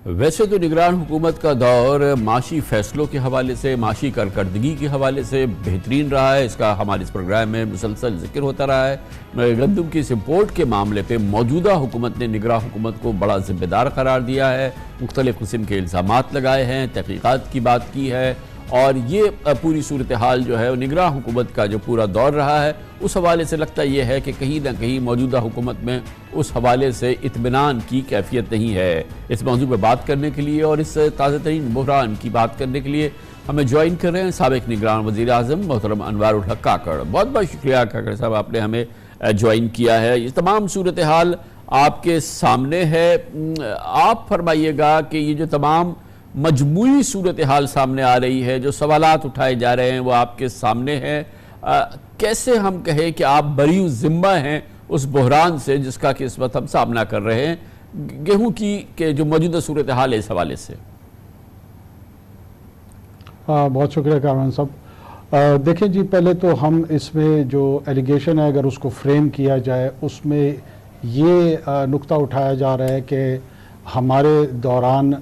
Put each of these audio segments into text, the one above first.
वैसे तो निगरान हुकूमत का दौर माशी फैसलों के हवाले से, माशी कारकर्दगी के हवाले से बेहतरीन रहा है। इसका हमारे इस प्रोग्राम में मुसलसल जिक्र होता रहा है। गंदम की इस इम्पोर्ट के मामले पे मौजूदा हुकूमत ने निगरान हुकूमत को बड़ा जिम्मेदार करार दिया है, मुख्तलिफ किस्म के इल्ज़ामात लगाए हैं, तहकीकात की बात की है और ये पूरी सूरत हाल जो है निगरान हुकूमत का जो पूरा दौर रहा है उस हवाले से लगता यह है कि कहीं ना कहीं मौजूदा हुकूमत में उस हवाले से इत्मीनान की कैफियत नहीं है। इस मौजू पर बात करने के लिए और इस ताज़ा तरीन बहरान की बात करने के लिए हमें ज्वाइन कर रहे हैं साबिक निगरान वज़ीर आज़म मोहतरम अनवारुल हक काकड़। बहुत बहुत शुक्रिया काकड़ साहब, आपने हमें ज्वाइन किया है। ये तमाम सूरत हाल आपके सामने है। आप फरमाइएगा कि ये जो तमाम मजमूई सूरत हाल सामने आ रही है, जो सवालात उठाए जा रहे हैं वो आपके सामने हैं, कैसे हम कहें कि आप बरी ज़िम्मा हैं उस बहरान से जिसका कि इस वक्त हम सामना कर रहे हैं गेहूं की के जो मौजूदा सूरत हाल है इस हवाले से? बहुत शुक्रिया कारवान साहब। देखें जी, पहले तो हम इसमें जो एलिगेशन है अगर उसको फ्रेम किया जाए उसमें ये नुक्ता उठाया जा रहा है कि हमारे दौरान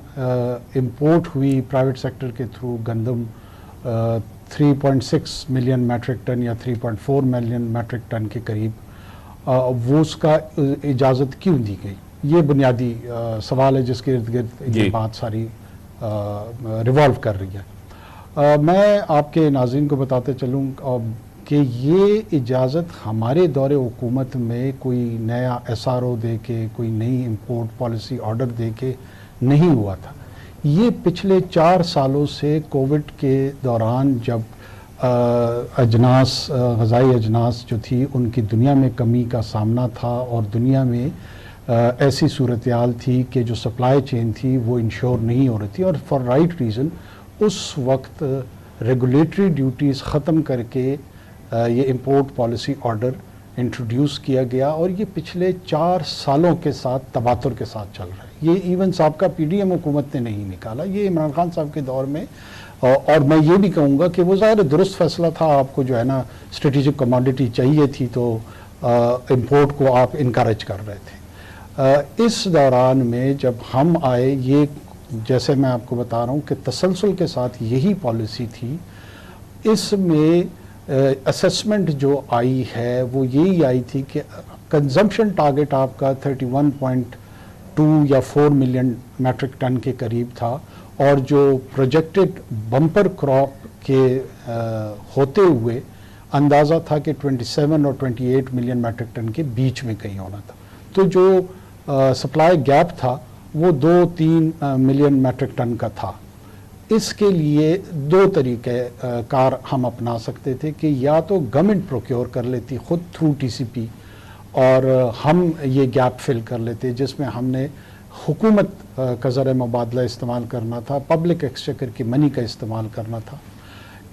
इंपोर्ट हुई प्राइवेट सेक्टर के थ्रू गंदम 3.6 मिलियन मैट्रिक टन या 3.4 मिलियन मैट्रिक टन के करीब, वो उसका इजाज़त क्यों दी गई, ये बुनियादी सवाल है जिसके इर्द गिर्द ये बात सारी रिवॉल्व कर रही है। मैं आपके नाज़रीन को बताते चलूँ कि ये इजाज़त हमारे दौरे हुकूमत में कोई नया SRO दे के, कोई नई इंपोर्ट पॉलिसी ऑर्डर दे के नहीं हुआ था। ये पिछले 4 सालों से कोविड के दौरान जब अजनास, ग़ज़ाई अजनास जो थी उनकी दुनिया में कमी का सामना था और दुनिया में ऐसी सूरत हाल थी कि जो सप्लाई चेन थी वो इंश्योर नहीं हो रही थी और फॉर राइट रीज़न उस वक्त रेगुलेटरी ड्यूटीज़ ख़त्म करके ये इंपोर्ट पॉलिसी ऑर्डर इंट्रोड्यूस किया गया और ये पिछले 4 सालों के साथ तबातुर के साथ चल रहा है। ये इवन साबका PDM हुकूमत ने नहीं निकाला, ये इमरान खान साहब के दौर में। और मैं ये भी कहूँगा कि वो ज़ाहिर दुरुस्त फैसला था, आपको जो है ना स्ट्रेटेजिक कमोडिटी चाहिए थी तो इंपोर्ट को आप इनकरेज कर रहे थे। इस दौरान में जब हम आए, ये जैसे मैं आपको बता रहा हूँ कि तसलसल के साथ यही पॉलिसी थी। इसमें असेसमेंट जो आई है वो यही आई थी कि कंजम्पशन टारगेट आपका 31.2 या 4 मिलियन मैट्रिक टन के करीब था और जो प्रोजेक्टेड बम्पर क्रॉप के होते हुए अंदाज़ा था कि 27 और 28 मिलियन मैट्रिक टन के बीच में कहीं होना था। तो जो सप्लाई गैप था वो 2-3 मिलियन मैट्रिक टन का था। इसके लिए 2 तरीके कार हम अपना सकते थे कि या तो गवर्नमेंट प्रोक्योर कर लेती खुद थ्रू TCP और हम ये गैप फिल कर लेते, जिसमें हमने हुकूमत का ज़र मुबादला इस्तेमाल करना था, पब्लिक एक्सचेकर की मनी का इस्तेमाल करना था।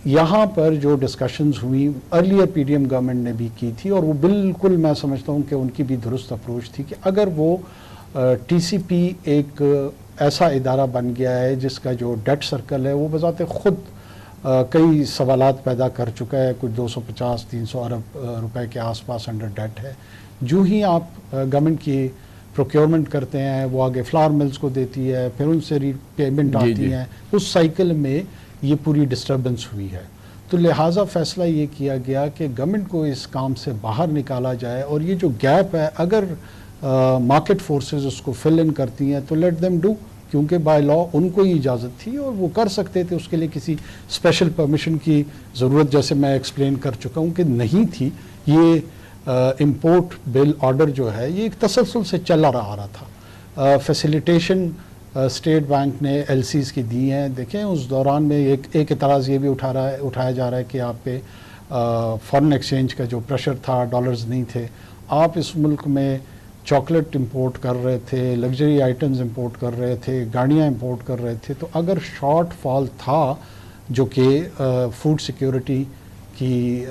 यहाँ पर जो डिस्कशंस हुई अर्लियर PDM गवर्नमेंट ने भी की थी और वो बिल्कुल मैं समझता हूँ कि उनकी भी दुरुस्त अप्रोच थी कि अगर वो TCP एक ऐसा इदारा बन गया है जिसका जो डेट सर्कल है वो बजाते खुद कई सवालात पैदा कर चुका है, कुछ 250-300 अरब रुपए के आसपास अंडर डेट है। जो ही आप गवर्नमेंट की प्रोक्योरमेंट करते हैं वो आगे फ्लावर मिल्स को देती है, फिर उनसे रीपेमेंट आती है, उस साइकिल में ये पूरी डिस्टर्बेंस हुई है। तो लिहाजा फैसला ये किया गया कि गवर्नमेंट को इस काम से बाहर निकाला जाए और ये जो गैप है अगर मार्केट फोर्सेस उसको फिल इन करती हैं तो लेट देम डू, क्योंकि बाय लॉ उनको ही इजाज़त थी और वो कर सकते थे। उसके लिए किसी स्पेशल परमिशन की ज़रूरत, जैसे मैं एक्सप्लेन कर चुका हूँ कि नहीं थी। ये इंपोर्ट बिल ऑर्डर जो है ये एक तसलसल से चला आ रहा था। फैसिलिटेशन स्टेट बैंक ने LCs की दी हैं। देखें उस दौरान में एक एतराज़ ये भी उठाया जा रहा है कि आप पे फॉरेन एक्सचेंज का जो प्रेशर था, डॉलर्स नहीं थे, आप इस मुल्क में चॉकलेट इंपोर्ट कर रहे थे, लग्जरी आइटम्स इंपोर्ट कर रहे थे, गाड़ियाँ इंपोर्ट कर रहे थे, तो अगर शॉर्ट फॉल था जो कि फूड सिक्योरिटी की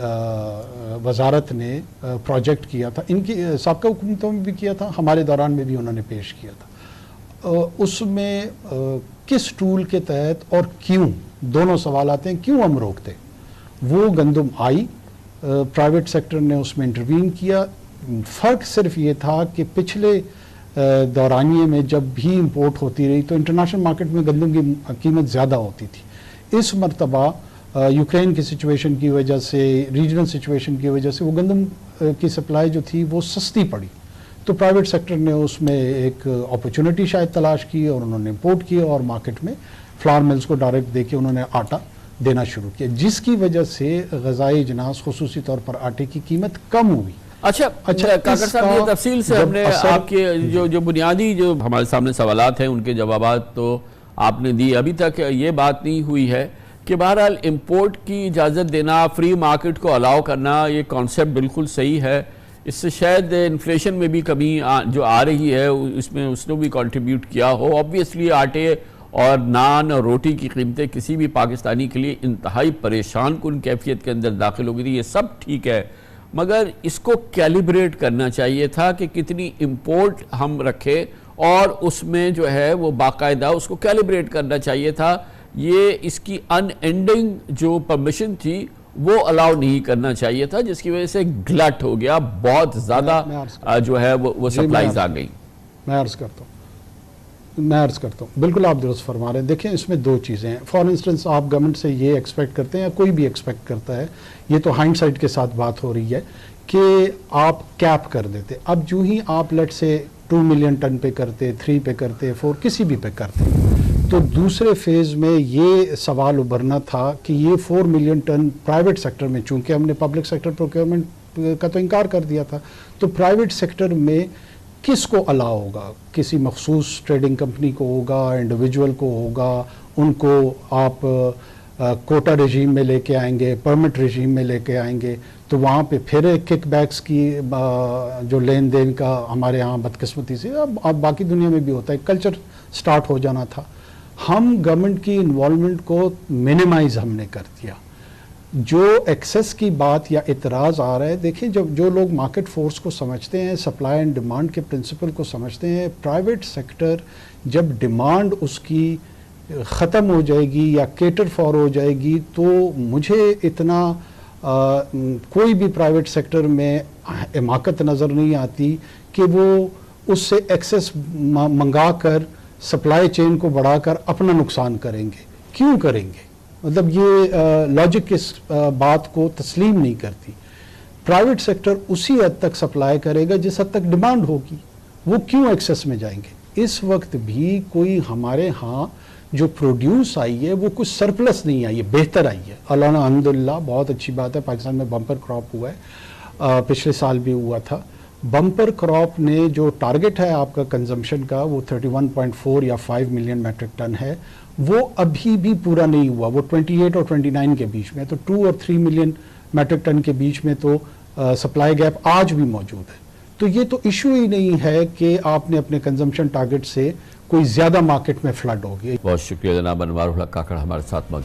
वजारत ने प्रोजेक्ट किया था, इनकी साबका हुकूमतों में भी किया था, हमारे दौरान में भी उन्होंने पेश किया था, उसमें किस टूल के तहत और क्यों, दोनों सवाल आते हैं। क्यों हम रोकते? वो गंदम आई, प्राइवेट सेक्टर ने उसमें इंटरवीन किया। फ़र्क सिर्फ ये था कि पिछले दौरानिए में जब भी इंपोर्ट होती रही तो इंटरनेशनल मार्केट में गंदम की कीमत ज़्यादा होती थी। इस मरतबा यूक्रेन की सिचुएशन की वजह से, रीजनल सिचुएशन की वजह से वो गंदम की सप्लाई जो थी वो सस्ती पड़ी, तो प्राइवेट सेक्टर ने उसमें एक अपॉर्चुनिटी शायद तलाश की और उन्होंने इंपोर्ट किया और मार्केट में फ्लावर मिल्स को डायरेक्ट देके उन्होंने आटा देना शुरू किया, जिसकी वजह से ग़िज़ाई अजनास खुसूसी तौर पर आटे की कीमत कम हुई। अच्छा काकर साहब, ये तफसील से हमने आपके जो बुनियादी जो हमारे सामने सवालात हैं उनके जवाबात तो आपने दी। अभी तक ये बात नहीं हुई है कि बहरहाल इंपोर्ट की इजाज़त देना, फ्री मार्केट को अलाउ करना, ये कॉन्सेप्ट बिल्कुल सही है। इससे शायद इन्फ्लेशन में भी कमी जो आ रही है उसमें उसने भी कंट्रीब्यूट किया हो। ऑब्वियसली आटे और नान और रोटी की कीमतें किसी भी पाकिस्तानी के लिए इंतहाई परेशान कुन कैफियत के अंदर दाखिल हो गई थी, ये सब ठीक है, मगर इसको कैलिब्रेट करना चाहिए था कि कितनी इंपोर्ट हम रखें और उसमें जो है वो बाकायदा उसको कैलिब्रेट करना चाहिए था। ये इसकी अनएंडिंग जो परमिशन थी वो अलाउ नहीं करना चाहिए था, जिसकी वजह से ग्लट हो गया, बहुत ज़्यादा जो है वो सप्लाईज आ गई। मैं अर्ज़ करता हूँ, बिल्कुल आप दुरुस्त फरमा रहे हैं। देखें, इसमें दो चीज़ें हैं। फॉर इंस्टेंस आप गवर्नमेंट से ये एक्सपेक्ट करते हैं या कोई भी एक्सपेक्ट करता है, ये तो हाइंडसाइट के साथ बात हो रही है कि आप कैप कर देते। अब जो ही आप लेट से 2 मिलियन टन पे करते, 3 पे करते, 4 किसी भी पे करते, तो दूसरे फेज़ में ये सवाल उभरना था कि ये 4 मिलियन टन प्राइवेट सेक्टर में, चूँकि हमने पब्लिक सेक्टर प्रोक्योरमेंट का तो इनकार कर दिया था, तो प्राइवेट सेक्टर में किसको अलाउ होगा? किसी मखसूस ट्रेडिंग कंपनी को होगा, इंडिविजुअल को होगा, उनको आप कोटा रजीम में लेके आएंगे, परमिट रजीम में लेके आएंगे, तो वहाँ पे फिर किकबैक्स की जो लेन देन का हमारे यहाँ बदकिस्मती से अब बाकी दुनिया में भी होता है, कल्चर स्टार्ट हो जाना था। हम गवर्नमेंट की इन्वॉल्वमेंट को मिनिमाइज हमने कर दिया। जो एक्सेस की बात या इतराज़ आ रहा है, देखिए जब जो लोग मार्केट फोर्स को समझते हैं, सप्लाई एंड डिमांड के प्रिंसिपल को समझते हैं, प्राइवेट सेक्टर जब डिमांड उसकी ख़त्म हो जाएगी या केटर फॉर हो जाएगी, तो मुझे इतना कोई भी प्राइवेट सेक्टर में हिमाकत नज़र नहीं आती कि वो उससे एक्सेस मंगा कर सप्लाई चेन को बढ़ाकर अपना नुकसान करेंगे। क्यों करेंगे? मतलब ये लॉजिक इस बात को तस्लीम नहीं करती। प्राइवेट सेक्टर उसी हद तक सप्लाई करेगा जिस हद तक डिमांड होगी, वो क्यों एक्सेस में जाएंगे? इस वक्त भी कोई हमारे यहाँ जो प्रोड्यूस आई है वो कुछ सरप्लस नहीं आई है, बेहतर आई है, अल्हम्दुलिल्लाह, बहुत अच्छी बात है। पाकिस्तान में बम्पर क्रॉप हुआ है, पिछले साल भी हुआ था। बम्पर क्रॉप ने जो टारगेट है आपका कंजम्पशन का, वो 31.4 या 5 मिलियन मेट्रिक टन है, वो अभी भी पूरा नहीं हुआ, वो 28 और 29 के बीच में, तो 2 और 3 मिलियन मेट्रिक टन के बीच में तो सप्लाई गैप आज भी मौजूद है। तो ये तो इशू ही नहीं है कि आपने अपने कंजम्पशन टारगेट से कोई ज़्यादा मार्केट में फ्लड हो गई। बहुत शुक्रिया जनाब अनवारुल हक काकड़ हमारे साथ मौजूद।